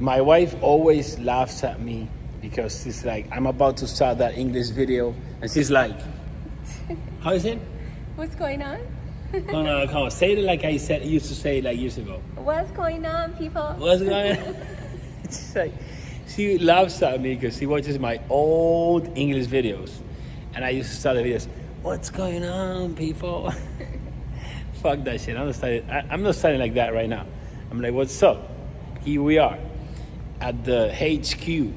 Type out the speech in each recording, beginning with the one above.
My wife always laughs at me because she's like, I'm about to start that English video, and she's like, how is it? What's going on? No, come on, say it like I used to say it like years ago. What's going on, people? What's going on? She's like, she laughs at me because she watches my old English videos, and I used to start the videos, what's going on, people? Fuck that shit. I'm not starting like that right now. I'm like, what's up? Here we are at the HQ.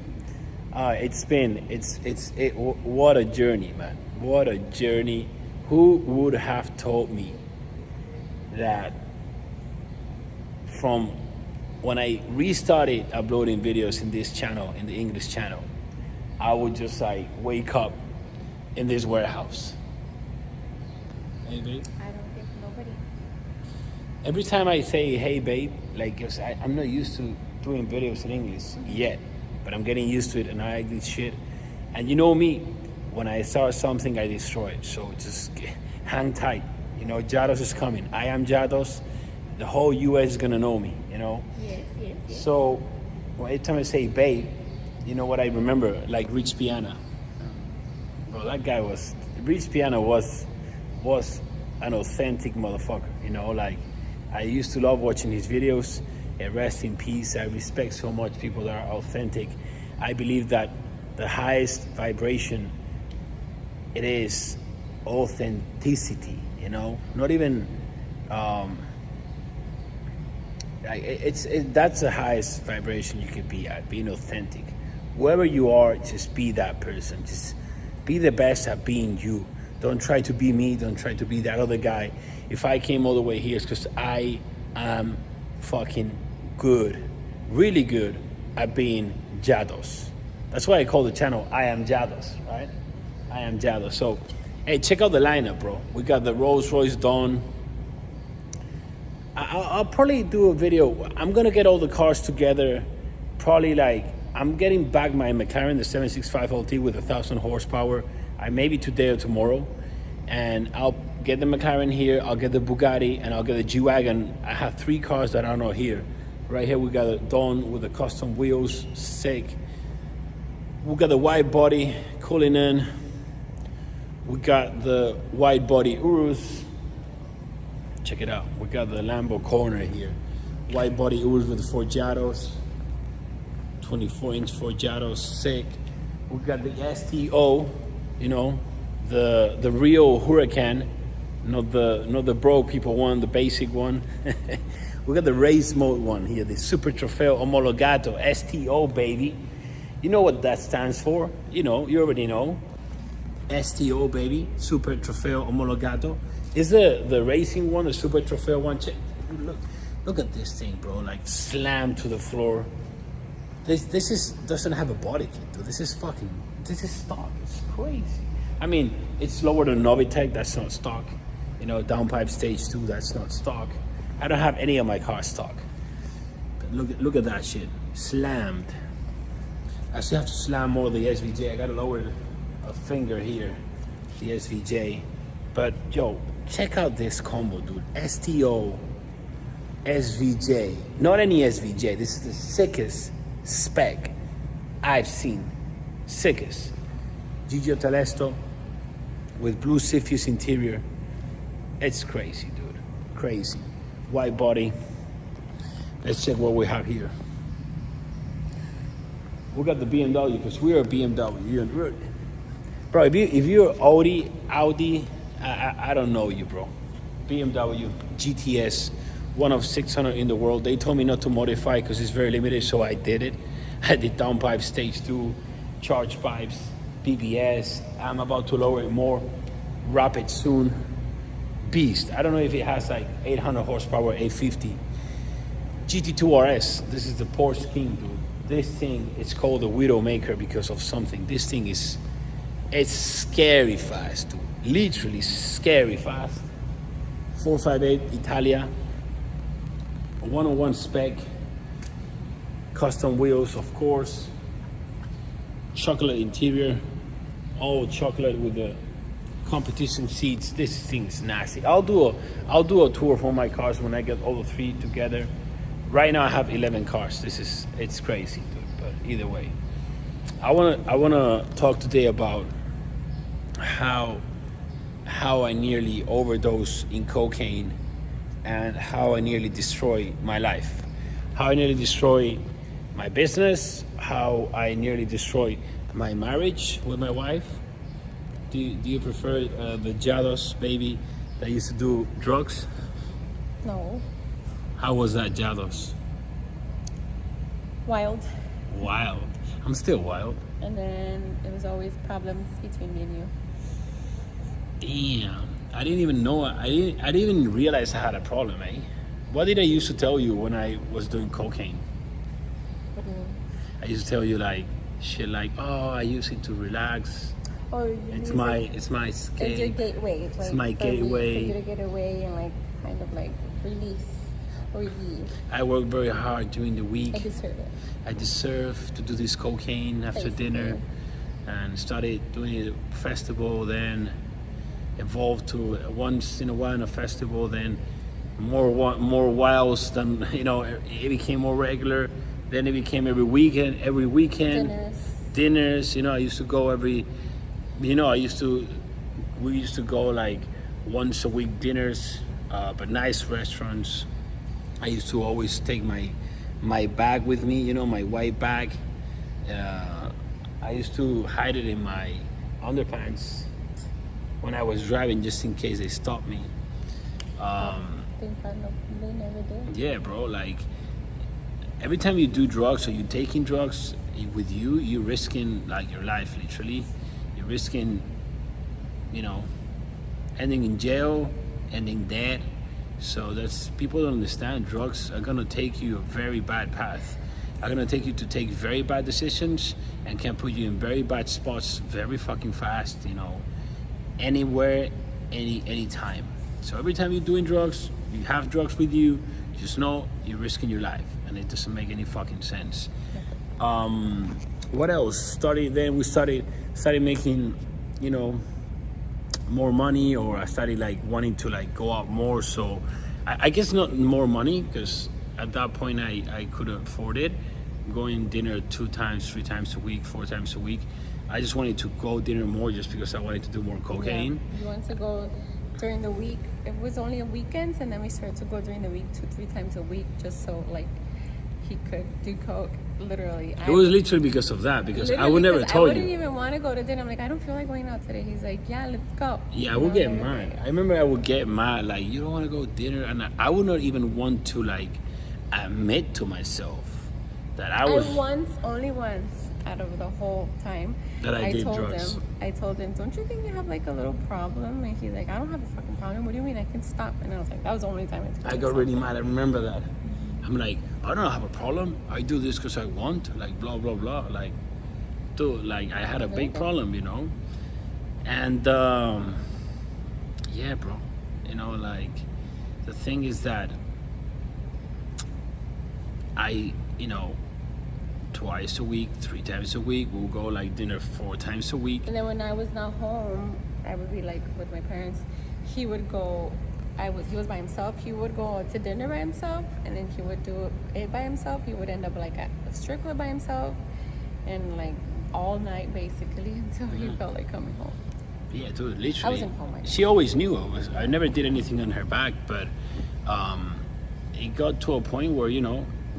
What a journey, man. What a journey. Who would have told me that from when I restarted uploading videos in this channel, in the English channel, I would just like wake up in this warehouse. Hey, babe. I don't think nobody. Every time I say, hey, babe, like, 'cause I'm not used to doing videos in English yet, but I'm getting used to it, and I like this shit. And you know me, when I start something, I destroy it. So just hang tight. You know, Jados is coming. I am Jados. The whole US is gonna know me, you know? Yes. So every time I say babe, you know what I remember? Like Rich Piana. Bro, that guy Rich Piana was an authentic motherfucker, you know? Like, I used to love watching his videos. Rest in peace. I respect so much people that are authentic. I believe that the highest vibration, it is authenticity, you know? Not even, that's the highest vibration you could be at, being authentic. Whoever you are, just be that person. Just be the best at being you. Don't try to be me. Don't try to be that other guy. If I came all the way here, it's because I am fucking good, really good at being Jados. That's why I call the channel I Am Jados, right? I Am Jados. So, hey, check out the lineup, bro. We got the Rolls Royce Dawn. I'll probably do a video. I'm gonna get all the cars together. Probably like, I'm getting back my McLaren, the 765 LT with 1,000 horsepower. Maybe today or tomorrow. And I'll get the McLaren here, I'll get the Bugatti, and I'll get the G-Wagon. I have 3 cars that are not here. Right here we got a Dawn with the custom wheels, sick. We got the wide body cooling in. We got the wide body Urus. Check it out. We got the Lambo corner here. Wide body Urus with the Forgiatos. 24-inch Forgiatos, sick. We got the STO, you know, the real Huracan, not the broke people one, the basic one. We got the race mode one here, the Super Trofeo Omologato, STO, baby. You know what that stands for? You know, you already know. STO, baby, Super Trofeo Omologato. Is the racing one, the Super Trofeo one? Check, look at this thing, bro, like slammed to the floor. This doesn't have a body kit, dude. This is stock. It's crazy. I mean, it's lower than Novitec, that's not stock. You know, downpipe stage 2, that's not stock. I don't have any of my cars stock. But look at that shit. Slammed. I still have to slam more of the SVJ. I gotta lower a finger here, the SVJ. But yo, check out this combo, dude. STO, SVJ. Not any SVJ. This is the sickest spec I've seen. Sickest. Gigio Telesto with blue Cepheus interior. It's crazy, dude. Crazy. Wide body. Let's check what we have here. We got the BMW because we're a BMW. Bro, if you're Audi, I don't know you, bro. BMW GTS, one of 600 in the world. They told me not to modify because it's very limited, so I did it. I did downpipe stage 2, charge pipes, BBS. I'm about to lower it more. Rapid soon. Beast. I don't know if it has like 800 horsepower, 850. GT2 RS. This is the Porsche King, dude. This thing is called the Widowmaker because of something. This thing it's scary fast, dude. Literally scary fast. 458 Italia. 101 spec. Custom wheels, of course. Chocolate interior. All chocolate with the competition seats. This thing is nasty. I'll do a tour for my cars when I get all the 3 together. right now I have 11 cars. It's crazy, dude. But either way, I wanna talk today about how I nearly overdosed in cocaine and how I nearly destroyed my life, how I nearly destroyed my business, how I nearly destroyed my marriage with my wife. Do you prefer the Jados baby that used to do drugs? No. How was that, Jados? Wild. Wild. I'm still wild. And then it was always problems between me and you. Damn. I didn't even know. I didn't even realize I had a problem, eh? What did I used to tell you when I was doing cocaine? What do you mean? I used to tell you like shit like, oh, I use it to relax. Oh, It's my escape. It's your gateway. It's like my for me, gateway. for you to get away and like kind of like relieve. I work very hard during the week. I deserve it. I deserve to do this cocaine after Basically. dinner, and started doing a festival, then evolved to once in a while in a festival, then more whiles, than it became more regular, then it became every weekend dinners. I used to go we used to go like once a week dinners, but nice restaurants. I used to always take my bag with me, my white bag. I used to hide it in my underpants when I was driving, just in case they stopped me. They never did. Yeah, bro. Like every time you do drugs or you're taking drugs with you're risking like your life. Literally, you're risking, ending in jail, ending dead. So that's, people don't understand. Drugs are gonna take you a very bad path. Are gonna take you to take very bad decisions and can put you in very bad spots very fucking fast. Anywhere, anytime. So every time you're doing drugs, you have drugs with you, just know you're risking your life, and it doesn't make any fucking sense. What else? We started making, more money, or I started like wanting to like go out more. So I guess not more money, because at that point I couldn't afford it. Going dinner 2 times, 3 times a week, 4 times a week. I just wanted to go dinner more just because I wanted to do more cocaine. Yeah. You want to go during the week. It was only on weekends, and then we started to go during the week 2-3 times a week, just so like he could do coke. Literally. It was literally because of that, because I would never tell you. I wouldn't even want to go to dinner. I'm like, I don't feel like going out today. He's like, yeah, let's go. Yeah, I would get mad. I remember I would get mad, like, you don't want to go dinner, and I would not even want to like admit to myself that I was. Only once out of the whole time that I did drugs. I told him, don't you think you have like a little problem? And he's like, I don't have a fucking problem. What do you mean? I can stop. And I was like, that was the only time I got really mad. I remember that. I'm like, I don't have a problem. I do this because I want, like, blah, blah, blah. Like, dude, like, I had a big problem, And, yeah, bro. Like, the thing is that I, twice a week, 3 times a week, we'll go, like, dinner 4 times a week. And then when I was not home, I would be, like, with my parents. He would go... he was by himself. He would go to dinner by himself, and then he would do it by himself. He would end up like at a strip club by himself, and like all night basically until he felt like coming home. Yeah, dude, literally. I wasn't home. She always knew I never did anything on her back, but it got to a point where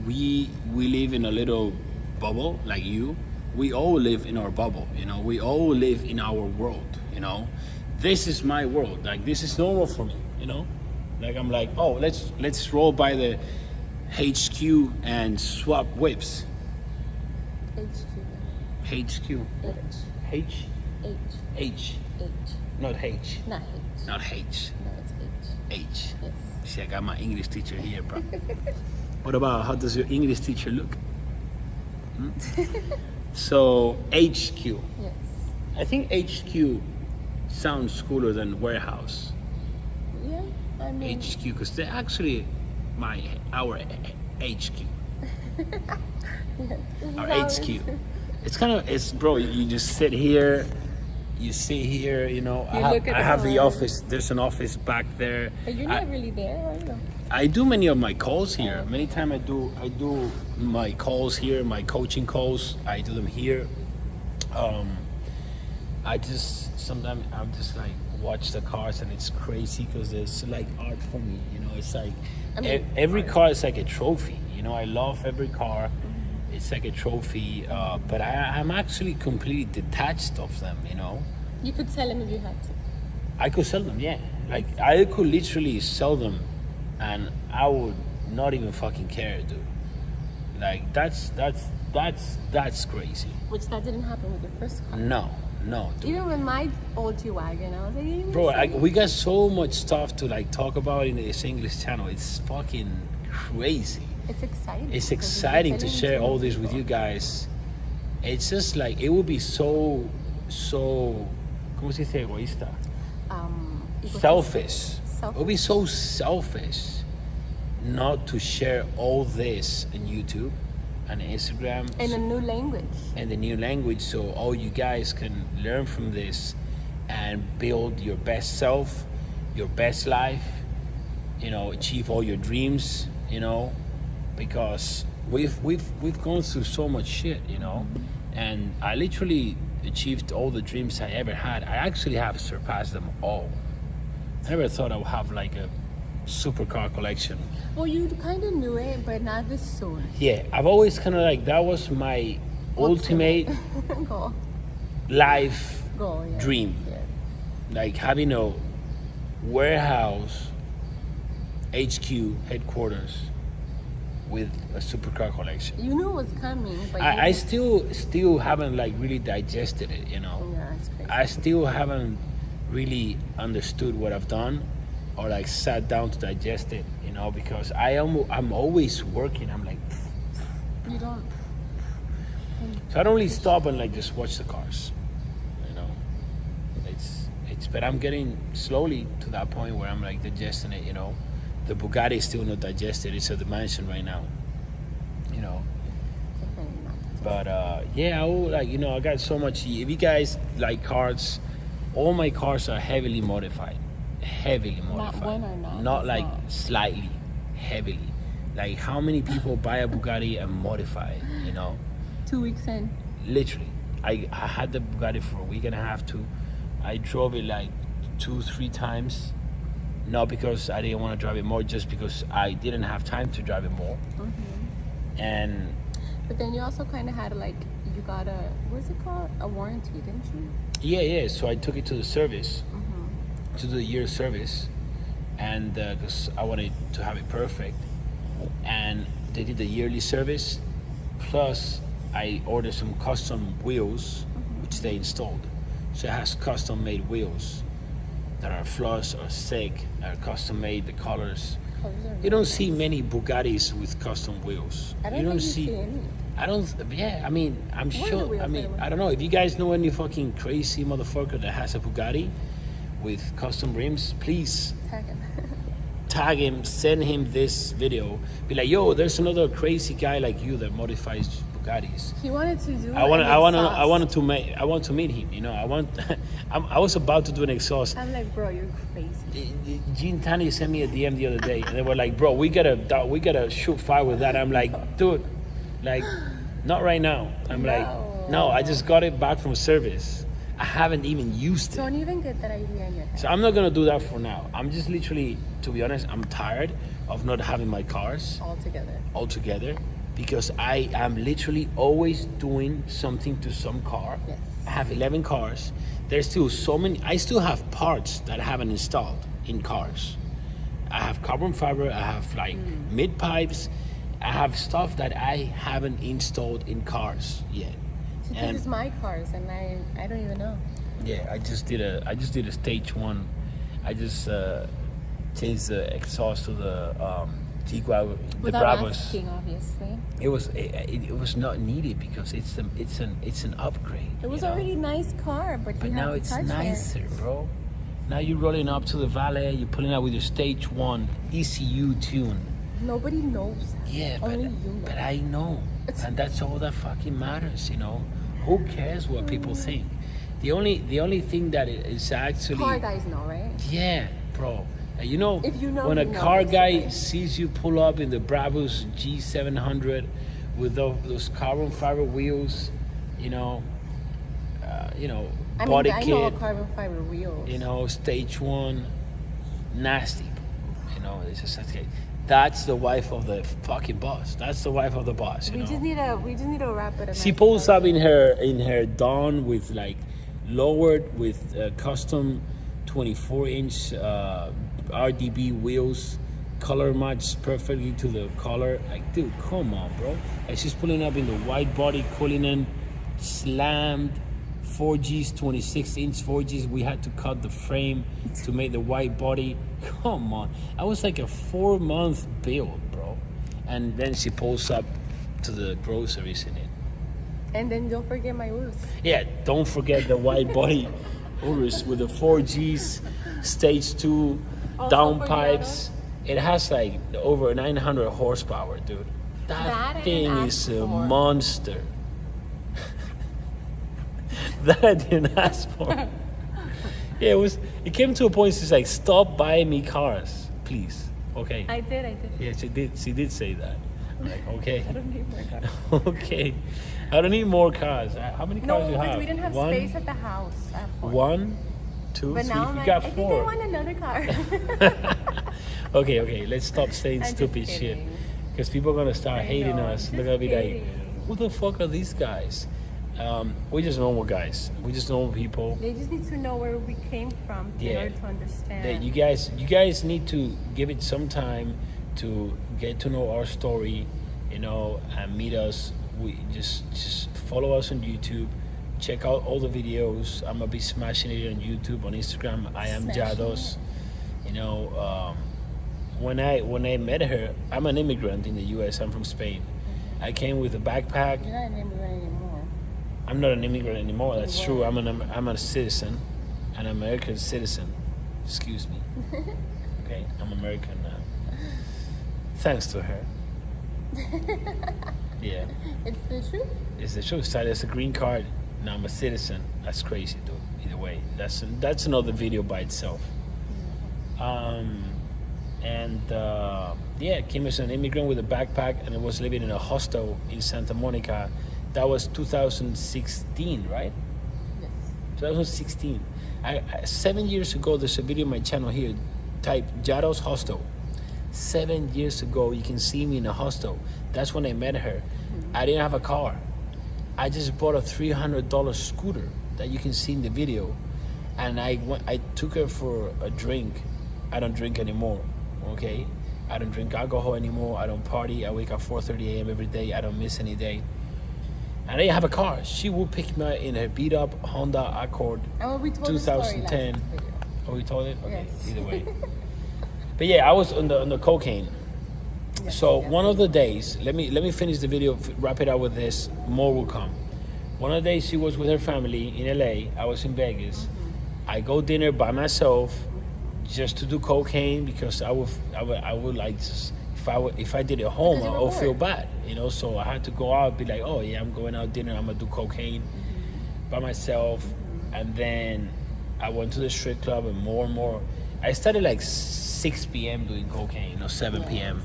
we live in a little bubble, like you. We all live in our bubble, We all live in our world, This is my world. Like, this is normal for me. Like, I'm like, oh, let's roll by the HQ and swap whips. HQ. H. H. H. Not H. Not H. Not H. No, it's H. H. Yes. See, I got my English teacher here, bro. What about, how does your English teacher look? So HQ. Yes. I think HQ sounds cooler than warehouse. Yeah, I mean. HQ, because they're actually our HQ. Yes, Our HQ. It's bro, you just sit here, you see here, you know, You look at I have the the office. There's an office back there. But you're not really there, are you? I do many of my calls here. Many times I do my calls here, my coaching calls. I do them here. I just sometimes I'm just like watch the cars and it's crazy because it's like art for me. You know, it's like every car is like a trophy. You know, I love every car. It's like a trophy, but I'm actually completely detached of them. You know. You could sell them if you had to. I could sell them, yeah. Like I could literally sell them, and I would not even fucking care, dude. Like that's crazy. Which that didn't happen with your first car. No, dude. Even with my old G-Wagon, I was like, Bro, we got so much stuff to like talk about in this English channel. It's fucking crazy. It's exciting. It's exciting to share all this with you guys. It's just like it would be so, ¿cómo se dice egoísta? Selfish. It would be so selfish not to share all this on YouTube and Instagram. In a new language. And the new language, so all you guys can learn from this and build your best self, your best life, you know, achieve all your dreams, you know, because we've gone through so much shit, you know, and I literally achieved all the dreams I ever had. I actually have surpassed them all. I never thought I would have like a supercar collection. Well, you kind of knew it, but not this soon. Yeah, I've always kind of like, that was my ultimate Goal. life Goal, yeah. dream. Yeah. Like having a warehouse, HQ, headquarters, with a supercar collection. You knew it was coming, but I still haven't like really digested it, you know. Yeah, it's crazy. I still haven't really understood what I've done, or like sat down to digest it, you know, because I'm always working. I'm like, You don't. so I don't really stop and like just watch the cars, you know. But I'm getting slowly to that point where I'm like digesting it, you know. The Bugatti is still not digested. It's at the mansion right now, you know. Definitely not. But yeah, I will, like, you know, I got so much. If you guys like cars, all my cars are heavily modified. Heavily modified. Not one or not. Not like not. slightly, heavily. Like how many people buy a Bugatti and modify it, you know? 2 weeks in. Literally. I had the Bugatti for a week and a half too. I drove it like 2-3 times. Not because I didn't want to drive it more, just because I didn't have time to drive it more. Mm-hmm. And But then you also kind of had like, you got a, what's it called? A warranty, didn't you? yeah, so I took it to the service, Mm-hmm. to do the year service, and because I wanted to have it perfect. And they did the yearly service, plus I ordered some custom wheels, which they installed. So it has custom made wheels that are flush or thick, are custom made, the colors. You don't see many Bugattis with custom wheels. I don't You think don't you see. see any. I don't. Yeah, I mean, I'm What are the sure. wheels I mean, anyway? I don't know if you guys know any fucking crazy motherfucker that has a Bugatti with custom rims. Please Tag him. tag him, send him this video. Be like, yo, there's another crazy guy like you that modifies Bugattis. He wanted to do I want to meet him. You know, I was about to do an exhaust. I'm like, bro, you're crazy. Gene Tani sent me a DM the other day, and they were like, "Bro, we gotta shoot fire with that." I'm like, "Dude, like, not right now." I'm like, "No, I just got it back from service. I haven't even used it, Don't even get that idea in your head. so I'm not gonna do that for now. I'm just literally, to be honest, I'm tired of not having my cars altogether, because I am literally always doing something to some car. Yes. I have 11 cars. There's still so many. I still have parts that I haven't installed in cars. I have carbon fiber. I have like mid pipes. I have stuff that I haven't installed in cars yet. So this is my cars, and I don't even know. Yeah, I just did a stage 1. I just changed the exhaust to the Tiguan, the Without Bravos. asking, obviously. It was not needed because it's an upgrade. It was you know? already a nice car, but But now it's nicer, bro. Now you're rolling up to the valet. You're pulling out with your stage 1 ECU tune. Nobody knows that. Yeah, Only you know. but I know, and that's all that fucking matters, you know. Who cares what people think? The only thing that is actually Car guys know, right? yeah, bro. And you know, If you know, when you a know, car guy basically. sees you pull up in the Brabus G700 with those carbon fiber wheels, you know, I body mean, I kit, know a carbon fiber wheels. stage one, nasty. It's just like, that's the wife of the fucking boss. That's the wife of the boss. We just need to wrap it. She pulls up in her Dawn with like lowered with custom 24-inch RDB wheels, color matched perfectly to the color. Like, dude, come on, bro. And she's pulling up in the white body Cullinan slammed 4Gs, 26-inch 4Gs. We had to cut the frame to make the white body. Come on. I was like a 4-month build, bro. And then she pulls up to the groceries in it. And then don't forget my Urus. Yeah, don't forget the white body Urus with the 4Gs, stage 2, Also downpipes. It has like over 900 horsepower, dude. That I thing didn't is ask a for. monster. That I didn't ask for. Yeah, it came to a point, she's like, stop buying me cars, please. Okay. I did. Yeah, she did say that. I'm like, okay. I don't need more cars. Okay. I don't need more cars. How many cars No, do you because have? we didn't have One, space at the house. I have 4. 1, 2, But 3. now I'm You like, got I think 4. I want another car. Okay. Let's stop saying I'm just stupid shit. kidding. Because people are gonna start I hating know, us. I'm They're gonna be just like, kidding. who the fuck are these guys? We're just normal guys. We're just normal people. They just need to know where we came from in order to understand. That you guys need to give it some time to get to know our story, and meet us. We just follow us on YouTube. Check out all the videos. I'm gonna be smashing it on YouTube, on Instagram. I am Smashing Jados. When I met her, I'm an immigrant in the U.S. I'm from Spain. I came with a backpack. You're not an immigrant anymore. I'm not an immigrant anymore. That's You true. were. I'm a citizen, an American citizen. Excuse me. Okay, I'm American now. Thanks to her. Yeah, It's the truth. it's the truth. So there's a green card. Now I'm a citizen. That's crazy, dude. Either way, that's another video by itself. Came as an immigrant with a backpack, and I was living in a hostel in Santa Monica. That was 2016, right? Yes. 2016. 7 years ago, there's a video on my channel here. Type Jados Hostel. 7 years ago, you can see me in a hostel. That's when I met her. I didn't have a car. I just bought a $300 scooter that you can see in the video, and I took her for a drink. I don't drink anymore. Okay, I don't drink alcohol anymore. I don't party. I wake up 4:30 a.m. every day. I don't miss any day. And I didn't have a car. She would pick me up in her beat up Honda Accord, And we told the story last 2010. video. Oh, we told it? Okay, Yes. either way. But yeah, I was on the cocaine. Yes, So yes. one of the days, let me finish the video, wrap it up with this. More will come. One of the days she was with her family in LA. I was in Vegas. I go dinner by myself, just to do cocaine, because I would like just, if I did it home, Because I you were would feel bored. bad, So I had to go out, be like, oh yeah, I'm going out dinner. I'm gonna do cocaine by myself, and then I went to the strip club, and more. I started like 6 p.m. doing cocaine, 7 p.m.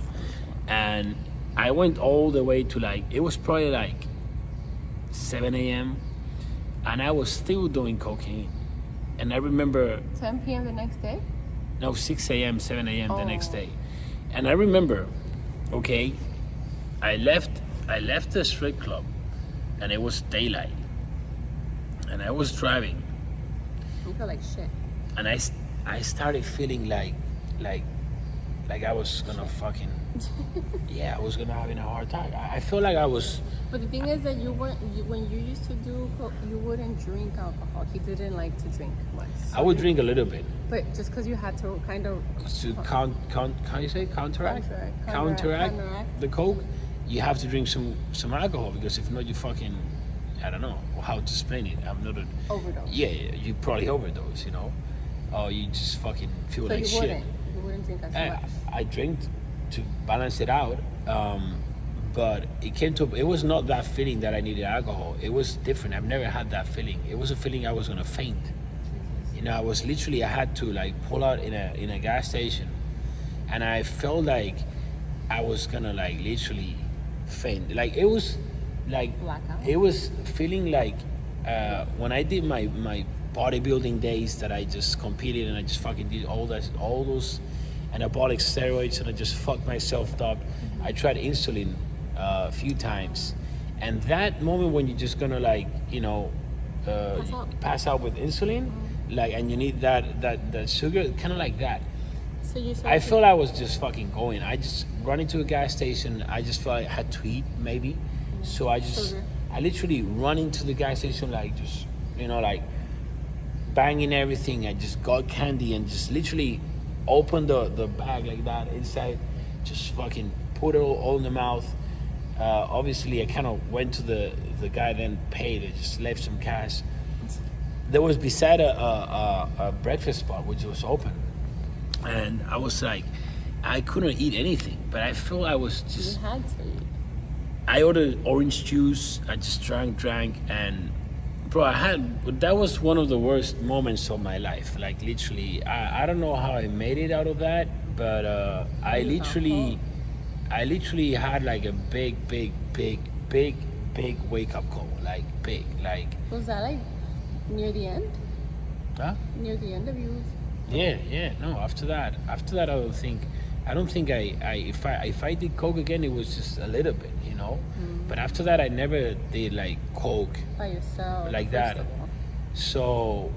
And I went all the way to it was probably like 7 a.m. and I was still doing cocaine. And I remember, 10 p.m. the next day? no, 6 a.m., 7 a.m. the next Oh. day. And I remember, okay, I left the strip club, and it was daylight. And I was driving, You feel like shit. and I started feeling like I was gonna fucking, yeah, I was gonna having a heart attack. I feel like I was, But the thing is that when you used to do coke, you wouldn't drink alcohol. He didn't like to drink much. I would drink a little bit. But just because you had to kind of To how you say counteract Counteract. the coke, you have to drink some alcohol, because if not, you fucking, I don't know how to explain it. I'm not a overdose. yeah, you probably overdose, or you just fucking feel So like you shit. wouldn't drink as much. I drink to balance it out, but it was not that feeling that I needed alcohol. It was different. I've never had that feeling. It was a feeling I was gonna faint. You know, I had to like pull out in a gas station, and I felt like I was gonna like literally faint. Like it was like Blackout? it was feeling like when I did my bodybuilding days that I just competed and I just fucking did all those anabolic steroids and I just fucked myself up. I tried insulin a few times, and that moment when you're just gonna like, you know, pass out with insulin, like, and you need that sugar, kind of like that. So I felt I was just fucking going. I just run into a gas station. I just felt I had to eat maybe, so I literally run into the gas station like just, you know, like banging everything. I just got candy and just literally opened the bag like that inside, just fucking put it all in the mouth. Obviously I kind of went to the guy, then paid. I just left some cash. There was beside a breakfast spot which was open, and I was like, I couldn't eat anything, but I felt I was just. You had to eat. I ordered orange juice. I just drank, and bro, that was one of the worst moments of my life. Like literally, I don't know how I made it out of that, but I literally had like a big wake up call. Like big, like. Was that like near the end? Huh? Near the end of you? Yeah. No, after that, I don't think if I did coke again, it was just a little bit, you know. But after that, I never did like coke By yourself. like that. So,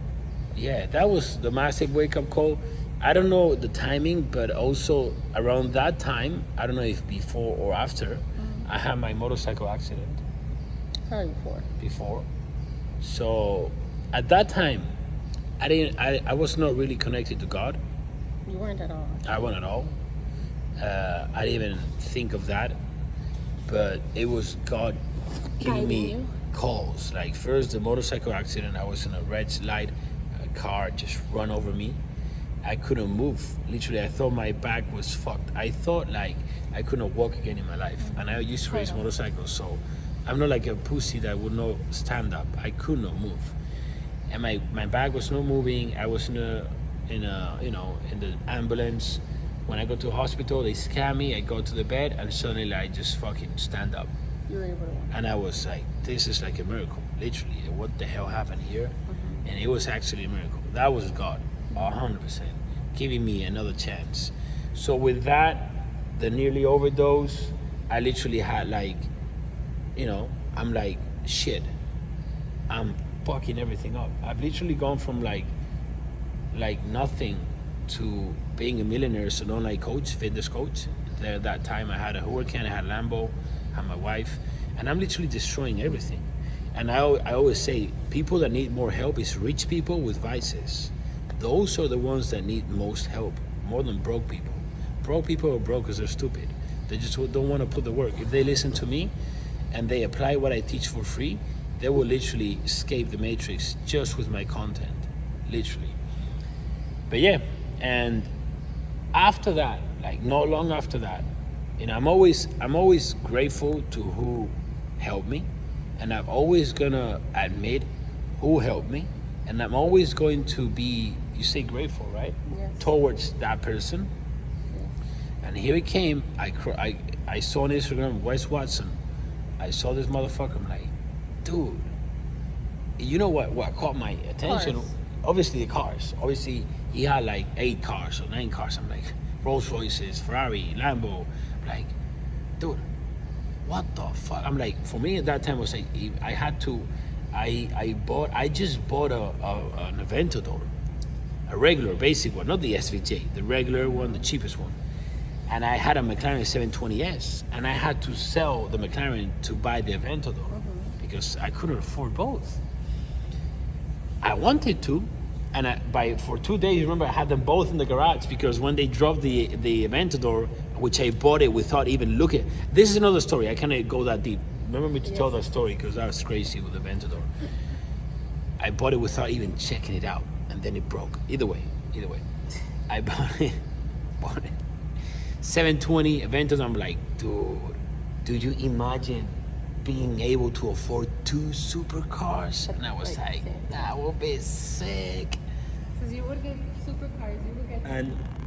yeah, that was the massive wake up call. I don't know the timing, but also around that time, I don't know if before or after, I had my motorcycle accident. Probably Before. So, at that time, I was not really connected to God. You weren't at all. I wasn't at all. I didn't even think of that, but it was God giving me calls. Like first the motorcycle accident, I was in a red light, a car just run over me. I couldn't move. Literally, I thought my back was fucked. I thought like I couldn't walk again in my life. And I used to race motorcycles, so I'm not like a pussy that would not stand up. I could not move, and my back was not moving. I was in the ambulance. When I go to the hospital, they scan me. I go to the bed, and suddenly I just fucking stand up. You were able to walk. And I was like, this is like a miracle, literally. What the hell happened here? And it was actually a miracle. That was God, 100%, giving me another chance. So with that, the nearly overdose, I literally had like, you know, I'm like, shit, I'm fucking everything up. I've literally gone from like nothing to being a millionaire, so online coach, fitness coach. There, that time I had a Huracan, I had Lambo, I had my wife, and I'm literally destroying everything. And I always say, people that need more help is rich people with vices. Those are the ones that need most help, more than broke people. Broke people are broke because they're stupid. They just don't want to put the work. If they listen to me and they apply what I teach for free, they will literally escape the matrix just with my content, literally. But yeah, and after that, like not long after that, you know, I'm always grateful to who helped me, and I'm always gonna admit who helped me, and I'm always going to be, you say grateful, right? Yes. Towards that person. Yes. And here it came. I saw on Instagram Wes Watson. I saw this motherfucker. I'm like, dude, you know what caught my attention? Cars. Obviously the cars. Obviously he had like 8 cars or 9 cars. I'm like, Rolls Royces, Ferrari, Lambo. I'm like, dude, what the fuck? I'm like, for me at that time, it was like, I just bought an Aventador, a regular basic one, not the SVJ, the regular one, the cheapest one. And I had a McLaren 720S, and I had to sell the McLaren to buy the Aventador because I couldn't afford both. I wanted to, and for 2 days, remember, I had them both in the garage because when they dropped the Aventador, which I bought it without even looking. This is another story. I can't go that deep. Remember me to tell that story because I was crazy with the Aventador. I bought it without even checking it out, and then it broke. Either way, I bought it. 720 Aventador. I'm like, dude, do you imagine being able to afford 2 supercars? And I was like, that would be sick. Because you would get supercars, you would get.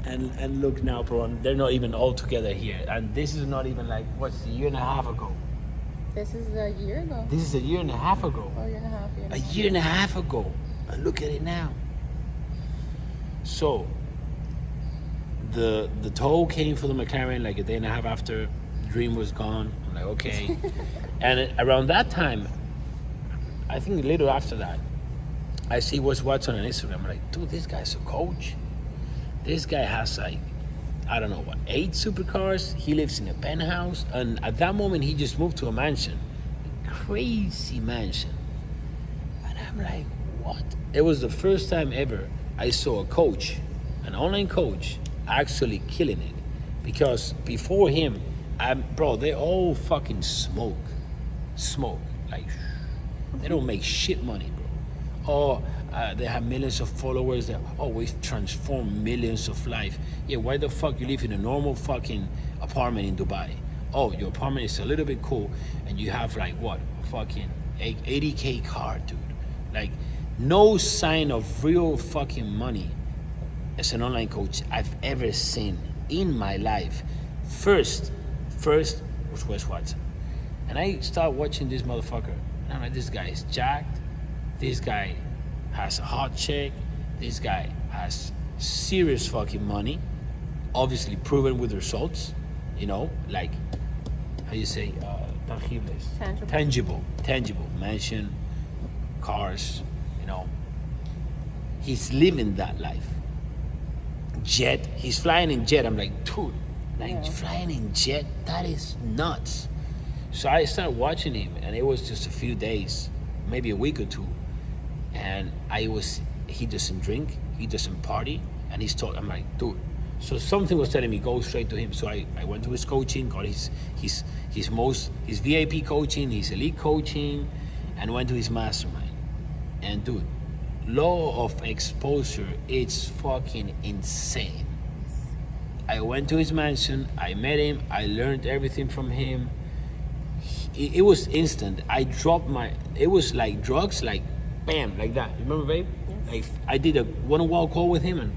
And look now, bro, and they're not even all together here. And this is not even like, what's a year and a half ago? This is a year ago. This is a year and a half ago. Oh, year and a half. A year and a half ago. And look at it now. So, the tow came for the McLaren like a day and a half after Dream was gone. I'm like, okay. And around that time, I think a little after that, I see what's on Instagram. I'm like, dude, this guy's a coach. This guy has like, I don't know what, 8 supercars. He lives in a penthouse. And at that moment, he just moved to a mansion. A crazy mansion. And I'm like, what? It was the first time ever I saw a coach, an online coach, actually killing it. Because before him, bro, they all fucking smoke. Like, they don't make shit money, bro. Or they have millions of followers. That always transform millions of life. Yeah, why the fuck you live in a normal fucking apartment in Dubai? Oh, your apartment is a little bit cool, and you have like what, a fucking 80K car, dude. Like, no sign of real fucking money as an online coach I've ever seen in my life. First was Wes Watson, and I start watching this motherfucker, and I'm like, this guy is jacked. This guy has a hot chick. This guy has serious fucking money, obviously proven with results, you know, like, how you say, tangible, mansion, cars, you know. He's living that life. Jet, he's flying in jet. I'm like, dude, like, flying in jet, that is nuts. So I started watching him, and it was just a few days, maybe a week or two. And he doesn't drink, he doesn't party, and I'm like, dude. So something was telling me, go straight to him. So I went to his coaching, got his VIP coaching, his elite coaching, and went to his mastermind. And dude, law of exposure, it's fucking insane. I went to his mansion, I met him, I learned everything from him. It was instant. It was like drugs, like bam, like that. You remember, babe? Yes. Like, I did a one-on-one call with him, and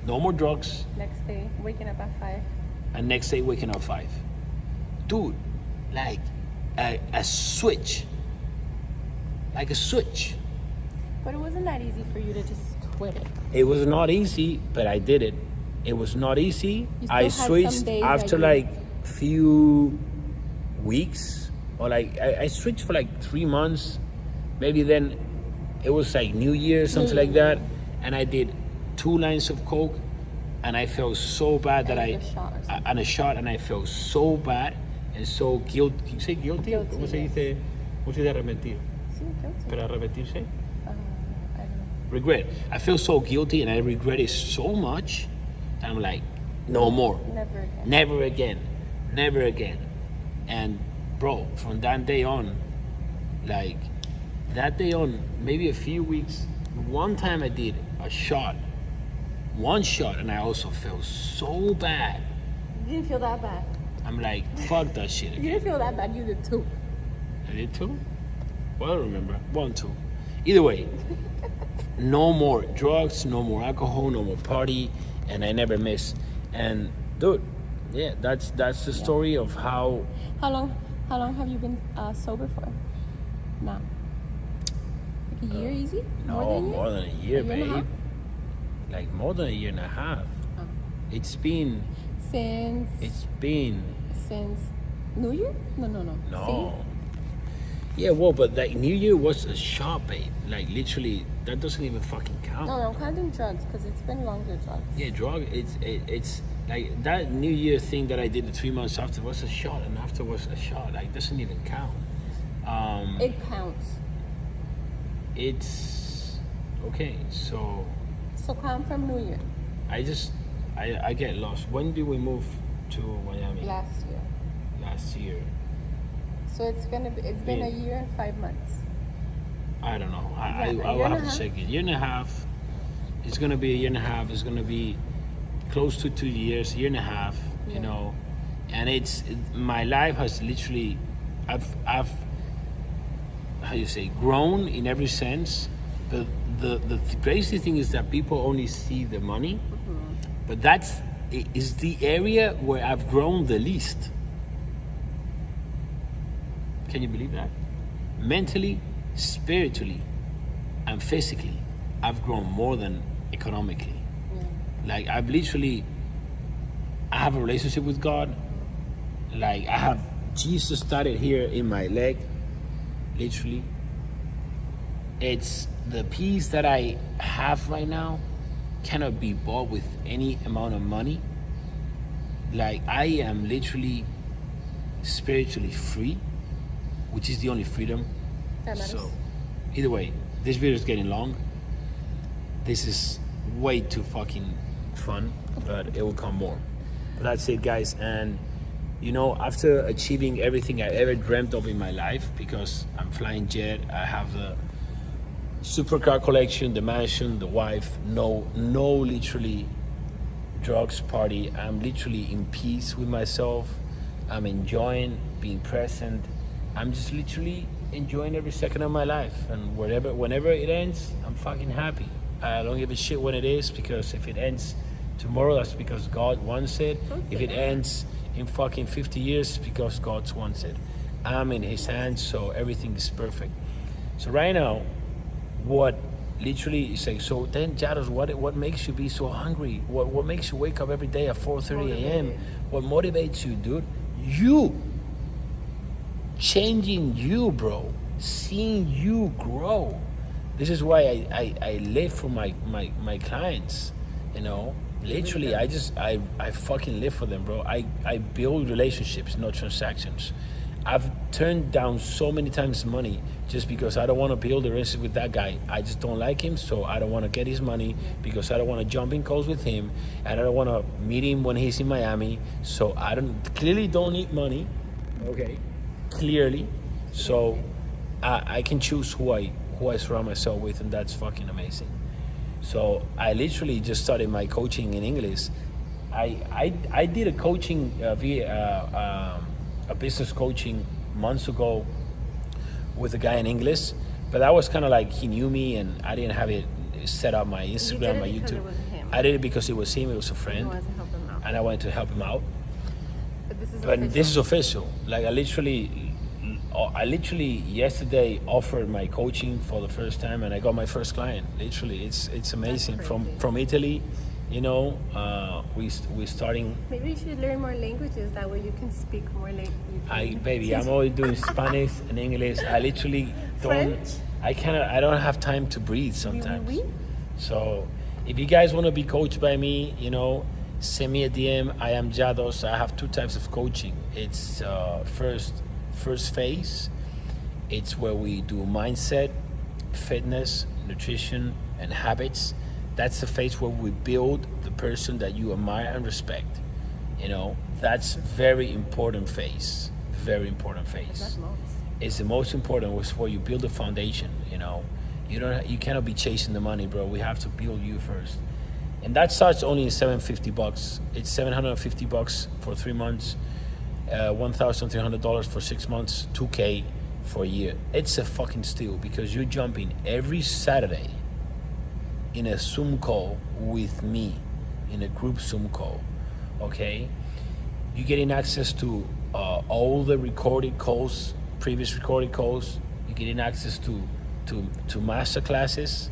no more drugs. Next day, waking up at 5. And next day, waking up 5. Dude, like a switch. Like a switch. But it wasn't that easy for you to just quit it. It was not easy, but I did it. It was not easy. I switched after like few weeks, or like I switched for like 3 months. Maybe then it was like New Year, something like that. And I did 2 lines of coke, and I felt so bad that a shot, and I felt so bad and so guilty. Can you say guilty? ¿Cómo se dice? ¿Cómo se dice arrepentir? Sí, guilty. Para arrepentirse? I don't know. Regret. I feel so guilty, and I regret it so much that I'm like, no more. Never again. And bro, from that day on, like that day on, maybe a few weeks, one time I did one shot, and I also felt so bad. You didn't feel that bad. I'm like, fuck that shit again. You didn't feel that bad, you did 2. I did 2? Well, I don't remember. 1, 2. Either way, no more drugs, no more alcohol, no more party, and I never miss. And dude, yeah, that's the story of how. How long have you been sober for? Now, like a year, easy? No, more than a year, babe. Like more than a year and a half. Oh. It's been since New Year? No. No. Yeah, well, but like New Year was a shot, babe. Like literally, that doesn't even fucking count. No, I'm counting drugs because it's been longer drugs. Yeah, it's like that New Year thing that I did the 3 months after was a shot, and after was a shot. Like, doesn't even count. It counts. It's okay. So count from New Year. I get lost. When did we move to Miami? Last year. So it's been a year and 5 months. I don't know. I will have to check it. Year and a half. It's gonna be a year and a half. It's gonna be close to 2 years. Year and a half. You know, and my life has literally, I've how you say, grown in every sense. But the crazy thing is that people only see the money, but that's is the area where I've grown the least. Can you believe that? Mentally, spiritually, and physically, I've grown more than economically. Like I have a relationship with God. Like I have Jesus started here in my leg, literally. It's the peace that I have right now cannot be bought with any amount of money. Like I am literally spiritually free, which is the only freedom. That matters. So either way, this video is getting long. This is way too fucking fun, but it will come more. But that's it, guys. And you know, after achieving everything I ever dreamt of in my life, because I'm flying jet, I have the supercar collection, the mansion, the wife, no literally drugs, party. I'm literally in peace with myself. I'm enjoying being present. I'm just literally enjoying every second of my life, and whenever it ends, I'm fucking happy. I don't give a shit when it is, because if it ends tomorrow, that's because God wants it. If it ends in fucking 50 years, it's because God wants it. I'm in His hands, so everything is perfect. So right now, what literally you say, so then Jados, what makes you be so hungry? What makes you wake up every day at 4:30 a.m.? What motivates you, dude? You. Changing you, bro. Seeing you grow. This is why I live for my clients, you know. Literally, I fucking live for them, bro. I build relationships, not transactions. I've turned down so many times money just because I don't want to build a relationship with that guy. I just don't like him, so I don't want to get his money, because I don't want to jump in calls with him, and I don't want to meet him when he's in Miami. So I clearly don't need money, okay? Clearly. So I can choose who I surround myself with, and that's fucking amazing. So I literally just started my coaching in English. I did a coaching via a business coaching months ago with a guy in English, but that was kind of like he knew me, and I didn't have it set up my Instagram, my YouTube. I did it because it was him. It was a friend, and I wanted to help him out. But this is official. Like I literally yesterday offered my coaching for the first time, and I got my first client. Literally, it's amazing. From Italy, you know. We're starting. Maybe you should learn more languages. That way you can speak more languages. I'm always doing Spanish and English. I literally don't. French? I don't have time to breathe sometimes. So if you guys want to be coached by me, you know, send me a DM. I am Jados. I have two types of coaching. It's first phase. It's where we do mindset, fitness, nutrition, and habits. That's the phase where we build the person that you admire and respect. You know, that's very important phase. Very important phase. That's most. It's the most important. It's where you build a foundation. You know, you cannot be chasing the money, bro. We have to build you first. And that starts only in $750. It's $750 for 3 months, $1,300 for 6 months, $2,000 for a year. It's a fucking steal, because you're jumping every Saturday in a Zoom call with me, in a group Zoom call, okay? You're getting access to all the recorded calls, previous recorded calls. You're getting access to master classes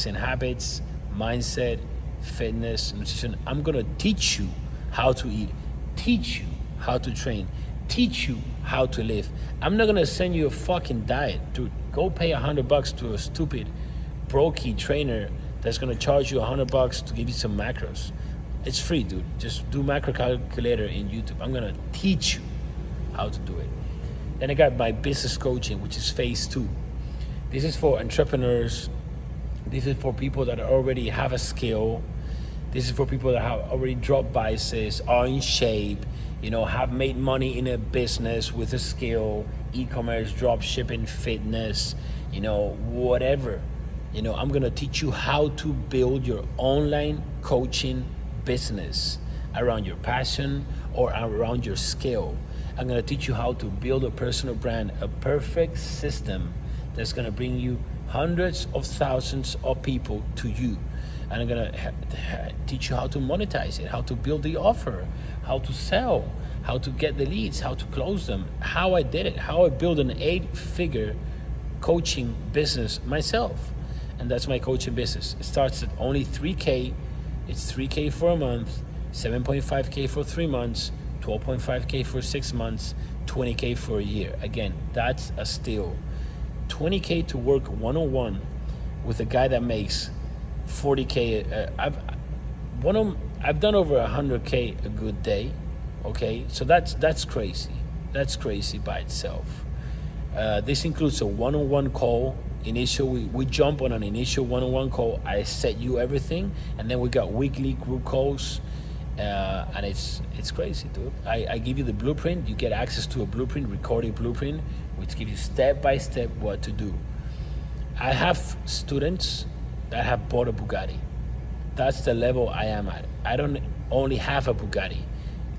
in habits, mindset, fitness, nutrition. I'm gonna teach you how to eat, teach you how to train, teach you how to live. I'm not gonna send you a fucking diet, dude. Go pay $100 to a stupid brokey trainer that's gonna charge you $100 to give you some macros. It's free, dude. Just do macro calculator in YouTube. I'm gonna teach you how to do it. Then I got my business coaching, which is phase 2. This is for entrepreneurs. This is for people that already have a skill. This is for people that have already dropped biases, are in shape, you know, have made money in a business with a skill, e-commerce, drop shipping, fitness, you know, whatever. You know, I'm gonna teach you how to build your online coaching business around your passion, or around your skill. I'm gonna teach you how to build a personal brand, a perfect system that's gonna bring you hundreds of thousands of people to you. And I'm gonna teach you how to monetize it, how to build the offer, how to sell, how to get the leads, how to close them, how I did it, how I built an 8-figure coaching business myself. And that's my coaching business. It starts at only 3K. It's 3K for a month, 7.5K for 3 months, 12.5K for 6 months, 20K for a year. Again, that's a steal. 20K to work one-on-one with a guy that makes 40K. I've done over 100K a good day. Okay, so that's crazy. That's crazy by itself. This includes a one-on-one call. We jump on an initial one-on-one call. I set you everything, and then we got weekly group calls. And it's crazy, dude. I give you the blueprint. You get access to a blueprint, recorded blueprint, which gives you step-by-step what to do. I have students that have bought a Bugatti. That's the level I am at. I don't only have a Bugatti.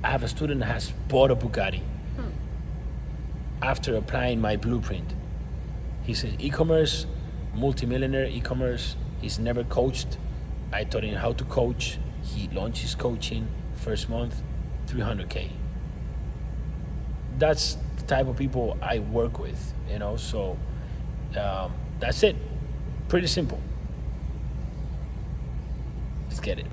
I have a student that has bought a Bugatti after applying my blueprint. He's an e-commerce, multimillionaire e-commerce. He's never coached. I taught him how to coach. He launched his coaching, first month, 300K. That's the type of people I work with, so that's it. Pretty simple. Let's get it.